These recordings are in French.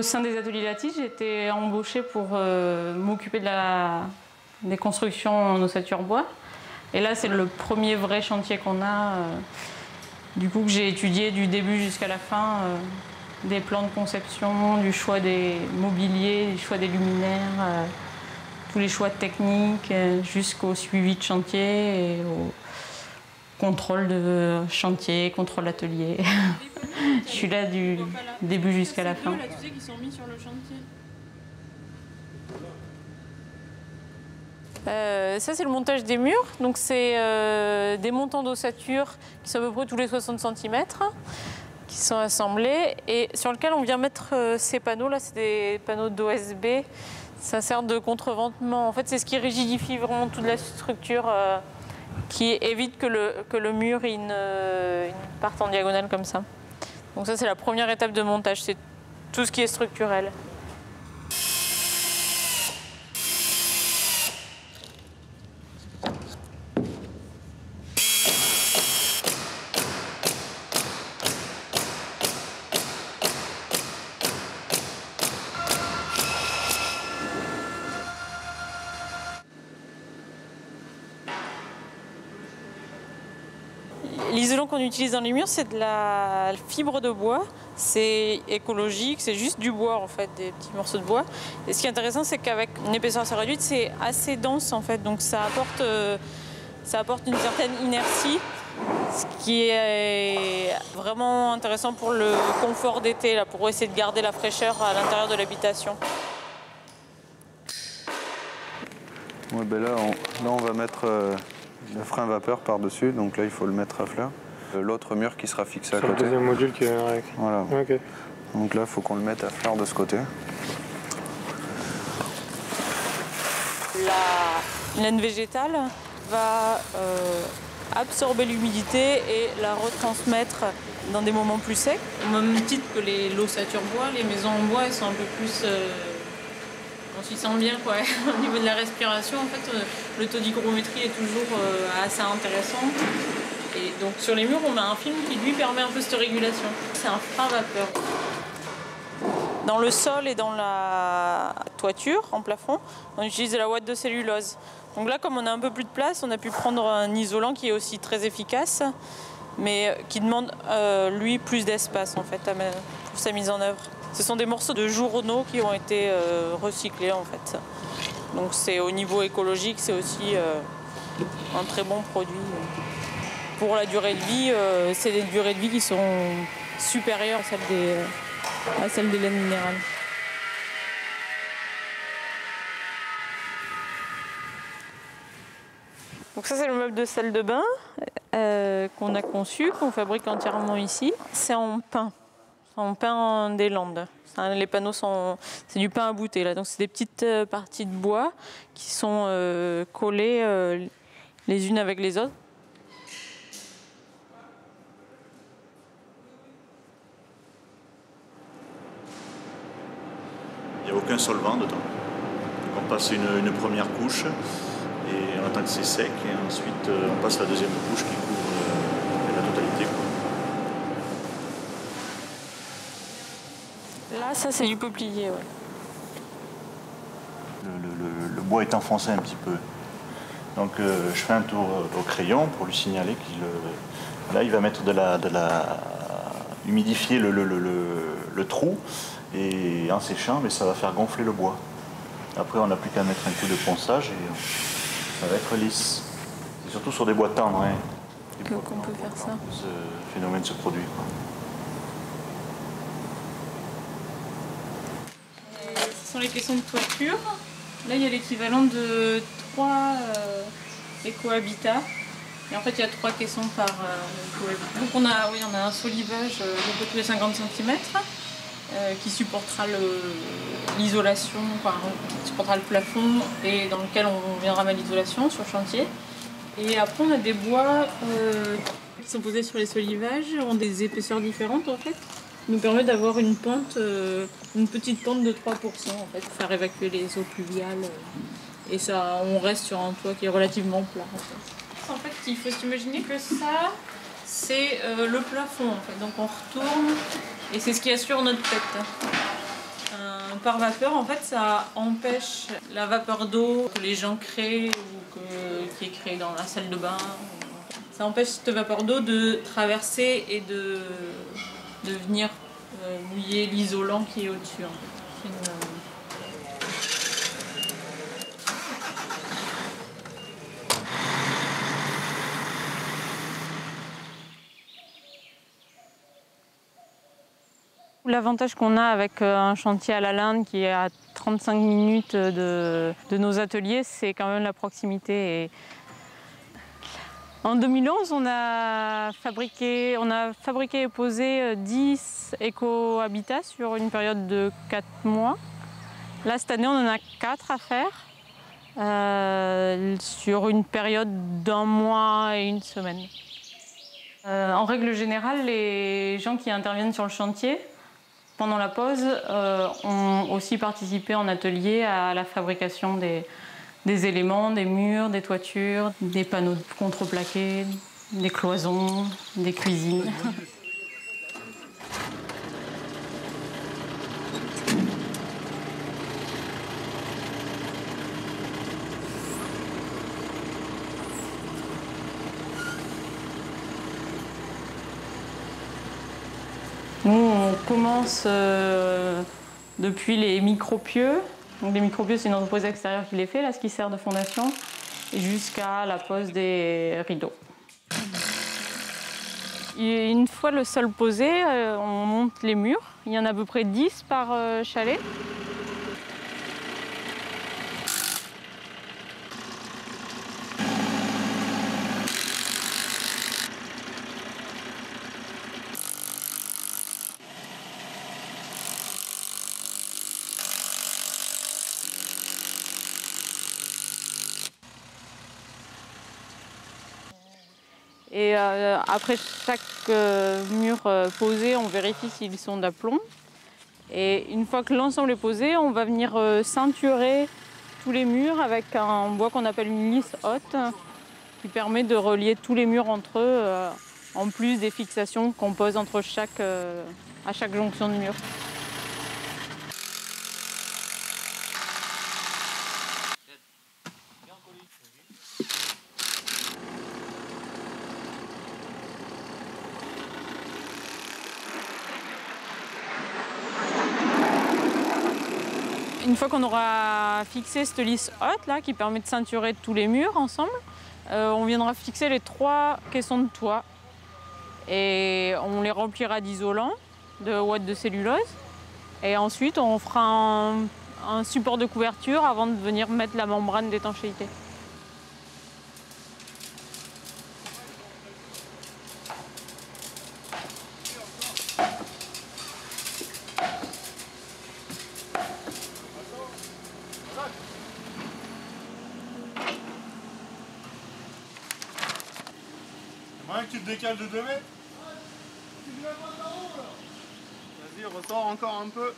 Au sein des ateliers Lattice, j'ai été embauchée pour m'occuper des constructions en ossature bois. Et là, c'est le premier vrai chantier qu'on a. Du coup, que j'ai étudié du début jusqu'à la fin, des plans de conception, du choix des mobiliers, du choix des luminaires, tous les choix techniques, jusqu'au suivi de chantier et au contrôle de chantier, contrôle atelier. Je suis là du début jusqu'à la fin. Là, tu sais, qui sont mis sur le chantier. Ça, c'est le montage des murs. Donc, c'est des montants d'ossature qui sont à peu près tous les 60 cm, qui sont assemblés et sur lequel on vient mettre ces panneaux. Là, c'est des panneaux d'OSB. Ça sert de contreventement. En fait, c'est ce qui rigidifie vraiment toute la structure, qui évite que le mur il parte en diagonale comme ça. Donc ça, c'est la première étape de montage. C'est tout ce qui est structurel. L'isolant qu'on utilise dans les murs, c'est de la fibre de bois. C'est écologique, c'est juste du bois en fait, des petits morceaux de bois. Et ce qui est intéressant, c'est qu'avec une épaisseur assez réduite, c'est assez dense en fait. Donc ça apporte une certaine inertie, ce qui est vraiment intéressant pour le confort d'été, là, pour essayer de garder la fraîcheur à l'intérieur de l'habitation. Ouais, ben là, on va mettre le frein vapeur par-dessus, donc là il faut le mettre à fleur. L'autre mur qui sera fixé à côté. Le deuxième module qui est avec. Voilà. Okay. Donc là il faut qu'on le mette à fleur de ce côté. La laine végétale va absorber l'humidité et la retransmettre dans des moments plus secs. Au même titre que l'ossature bois, les maisons en bois elles sont un peu plus... on s'y sent bien quoi. Au niveau de la respiration, en fait, le taux d'hygrométrie est toujours assez intéressant. Et donc sur les murs, on a un film qui lui permet un peu cette régulation. C'est un frein vapeur. Dans le sol et dans la toiture, en plafond, on utilise de la ouate de cellulose. Donc là, comme on a un peu plus de place, on a pu prendre un isolant qui est aussi très efficace, mais qui demande, lui, plus d'espace en fait, pour sa mise en œuvre. Ce sont des morceaux de journaux qui ont été recyclés en fait. Donc c'est au niveau écologique, c'est aussi un très bon produit. Pour la durée de vie, c'est des durées de vie qui sont supérieures à celles des laines minérales. Donc ça c'est le meuble de salle de bain qu'on a conçu, qu'on fabrique entièrement ici. C'est en pin. En pain des Landes. Les panneaux c'est du pain à bouter là, donc c'est des petites parties de bois qui sont collées les unes avec les autres. Il n'y a aucun solvant dedans. Donc on passe une première couche et on attend que c'est sec et ensuite on passe la deuxième couche qui couvre la totalité. Là, ça c'est du peuplier. Ouais. Le bois est enfoncé un petit peu. Donc je fais un tour au crayon pour lui signaler qu'il là il va mettre humidifier le trou et en séchant, mais ça va faire gonfler le bois. Après on n'a plus qu'à mettre un coup de ponçage et ça va être lisse. C'est surtout sur des bois tendres qu'on peut faire ça. Ce phénomène se produit. Ce sont les caissons de toiture. Là, il y a l'équivalent de 3 éco-habitats. Et en fait, il y a 3 caissons par éco-habitat. Donc on a un solivage de peu tous les 50 cm qui supportera l'isolation, qui supportera le plafond et dans lequel on viendra mettre l'isolation sur chantier. Et après, on a des bois qui sont posés sur les solivages, ont des épaisseurs différentes en fait. Nous permet d'avoir une pente, une petite pente de 3% en fait, pour faire évacuer les eaux pluviales. Et ça, on reste sur un toit qui est relativement plat. En fait, il faut s'imaginer que ça, c'est le plafond. En fait. Donc on retourne et c'est ce qui assure notre tête. pare-vapeur, en fait, ça empêche la vapeur d'eau que les gens créent ou qui est créée dans la salle de bain. Ça empêche cette vapeur d'eau de traverser et de venir mouiller l'isolant qui est au-dessus. En fait. L'avantage qu'on a avec un chantier à la Linde qui est à 35 minutes de nos ateliers, c'est quand même la proximité. Et en 2011, on a fabriqué et posé 10 éco-habitats sur une période de 4 mois. Là, cette année, on en a 4 à faire sur une période d'1 mois et 1 semaine. En règle générale, les gens qui interviennent sur le chantier, pendant la pause, ont aussi participé en atelier à la fabrication des éléments, des murs, des toitures, des panneaux contreplaqués, des cloisons, des cuisines. Nous, on commence depuis les micropieux. Donc, les micropieux, c'est une entreprise extérieure qui les fait, là, ce qui sert de fondation, jusqu'à la pose des rideaux. Et une fois le sol posé, on monte les murs. Il y en a à peu près 10 par chalet. Et après chaque mur posé, on vérifie s'ils sont d'aplomb. Et une fois que l'ensemble est posé, on va venir ceinturer tous les murs avec un bois qu'on appelle une lisse haute, qui permet de relier tous les murs entre eux, en plus des fixations qu'on pose entre à chaque jonction de mur. Une fois qu'on aura fixé cette lisse haute là, qui permet de ceinturer tous les murs ensemble, on viendra fixer les 3 caissons de toit. Et on les remplira d'isolant, de ouate de cellulose. Et ensuite, on fera un support de couverture avant de venir mettre la membrane d'étanchéité. Ouais, que tu te décales de 2 mètres. Vas-y, ressors encore un peu.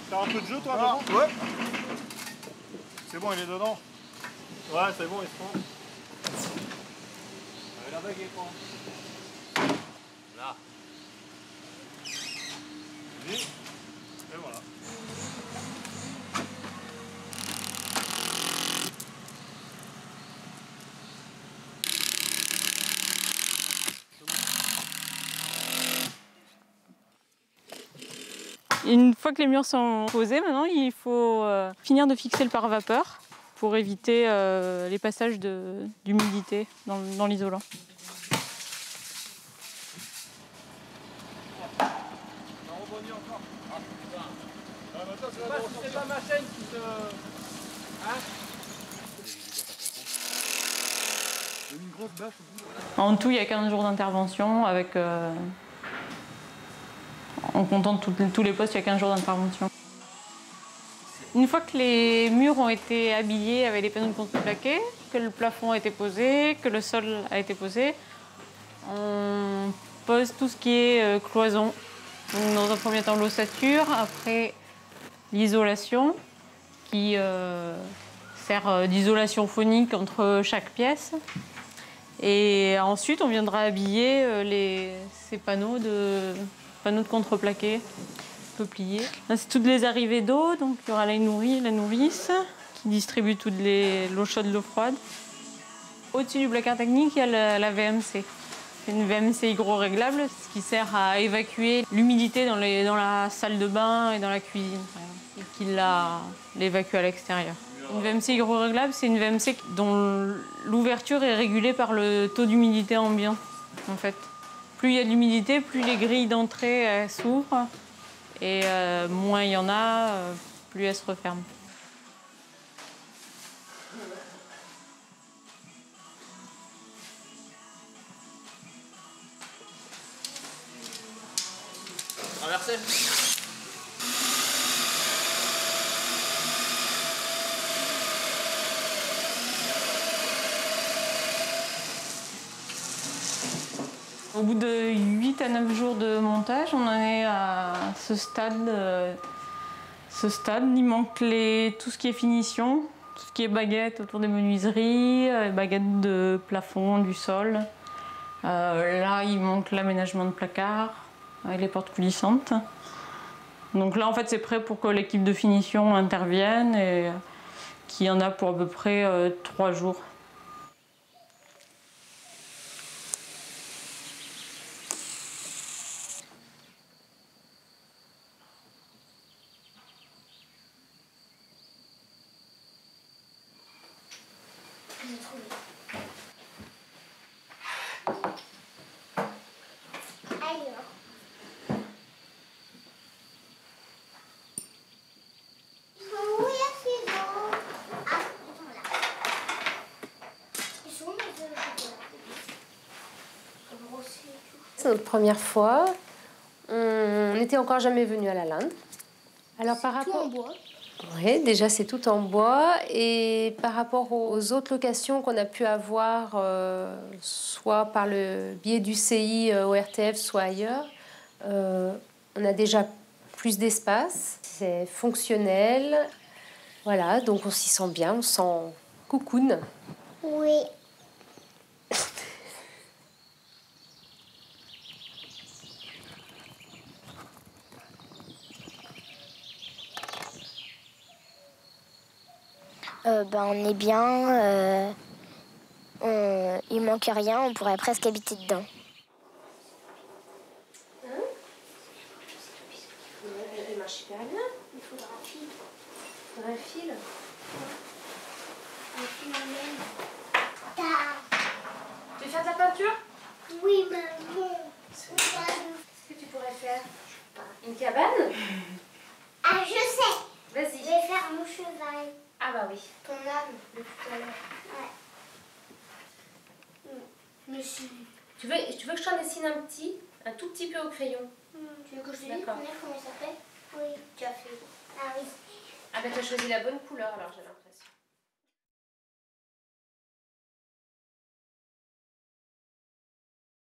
T'as un peu de jeu toi devant? Ouais. C'est bon, il est dedans. Ouais, c'est bon, il se prend. La bague est prend. Là. Et voilà. Une fois que les murs sont posés, maintenant il faut finir de fixer le pare-vapeur pour éviter les passages d'humidité dans l'isolant. C'est pas ma chaîne qui te... Une grosse bâche au bout. En tout, il y a 15 jours d'intervention avec... en comptant tous les postes, il y a 15 jours d'intervention. Une fois que les murs ont été habillés avec les panneaux contreplaqués, que le plafond a été posé, que le sol a été posé, on pose tout ce qui est cloison. Donc, dans un premier temps, l'ossature, après l'isolation qui sert d'isolation phonique entre chaque pièce. Et ensuite, on viendra habiller ces panneaux de contreplaqué peupliers. Là, c'est toutes les arrivées d'eau, donc il y aura la nourrice, qui distribue toute l'eau chaude, l'eau froide. Au-dessus du placard technique, il y a la VMC. C'est une VMC hydro-réglable, ce qui sert à évacuer l'humidité dans la salle de bain et dans la cuisine, par exemple, et qui l'évacue à l'extérieur. Une VMC hydro-réglable, c'est une VMC dont l'ouverture est régulée par le taux d'humidité ambiant, en fait. Plus il y a de l'humidité, plus les grilles d'entrée s'ouvrent, et moins il y en a, plus elles se referment. Traverser. Au bout de 8 à 9 jours de montage, on en est à ce stade. Il manque tout ce qui est finition, tout ce qui est baguettes autour des menuiseries, baguettes de plafond, du sol. Là, il manque l'aménagement de placard avec les portes coulissantes. Donc là, en fait, c'est prêt pour que l'équipe de finition intervienne et qu'il y en a pour à peu près 3 jours. C'est notre première fois. On n'était encore jamais venu à la Linde. Alors par rapport en bois. Oui, déjà c'est tout en bois. Et par rapport aux autres locations qu'on a pu avoir, soit par le biais du CI au RTF, soit ailleurs, on a déjà plus d'espace. C'est fonctionnel. Voilà, donc on s'y sent bien, on sent cocoon. Oui. On est bien, il manque rien, on pourrait presque habiter dedans. Elle marche super bien. Il faudra un fil. Il faudrait un fil. Un fil en laine. Tu veux faire de la peinture? Oui, maman. Qu'est-ce que tu pourrais faire? Une cabane? Ah, je sais. Vas-y. Je vais faire mon cheval. Ah bah oui. Ton âme de tout à l'heure. Ouais. Monsieur. Tu veux que je t'en dessine un tout petit peu au crayon? Tu veux que je te dise D'accord. comment il s'appelle? Oui. Tu as fait. Ah oui. Ah bah t'as choisi la bonne couleur alors j'ai l'impression.